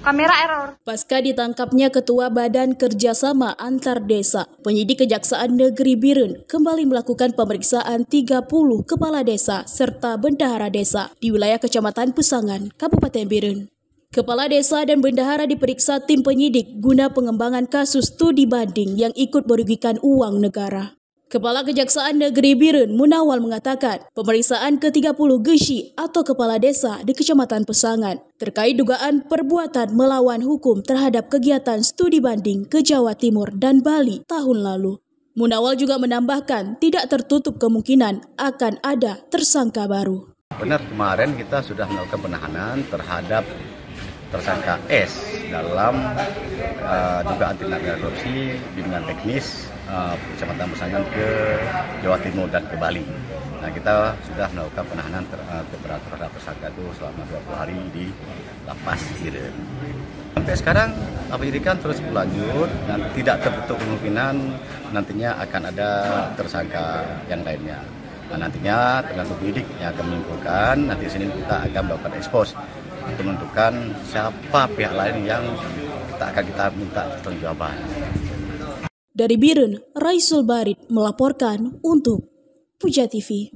Kamera error. Pasca ditangkapnya Ketua Badan Kerjasama Antar Desa, penyidik Kejaksaan Negeri Biren kembali melakukan pemeriksaan 30 kepala desa serta bendahara desa di wilayah Kecamatan Pesangan, Kabupaten Biren. Kepala desa dan bendahara diperiksa tim penyidik guna pengembangan kasus studi banding yang ikut merugikan uang negara. Kepala Kejaksaan Negeri Biren Munawal mengatakan pemeriksaan ke-30 Geshi atau kepala desa di Kecamatan Pesangan terkait dugaan perbuatan melawan hukum terhadap kegiatan studi banding ke Jawa Timur dan Bali tahun lalu. Munawal juga menambahkan tidak tertutup kemungkinan akan ada tersangka baru. Benar, kemarin kita sudah melakukan penahanan terhadap tersangka S dalam dugaan tindak pidana korupsi bimbingan teknis Kecamatan Pesangan ke Jawa Timur dan ke Bali. Nah, kita sudah melakukan penahanan terhadap tersangka itu selama 20 hari di Lapas Biren. Sampai sekarang penyidikan terus berlanjut dan tidak tertutup kemungkinan nantinya akan ada tersangka yang lainnya. Nah, nantinya tergantung penyidik yang akan menyimpulkan, nanti Senin kita akan melakukan ekspos untuk menentukan siapa pihak lain yang kita minta pertanggungjawaban. Dari Biren, Raisul Barit melaporkan untuk Puja TV.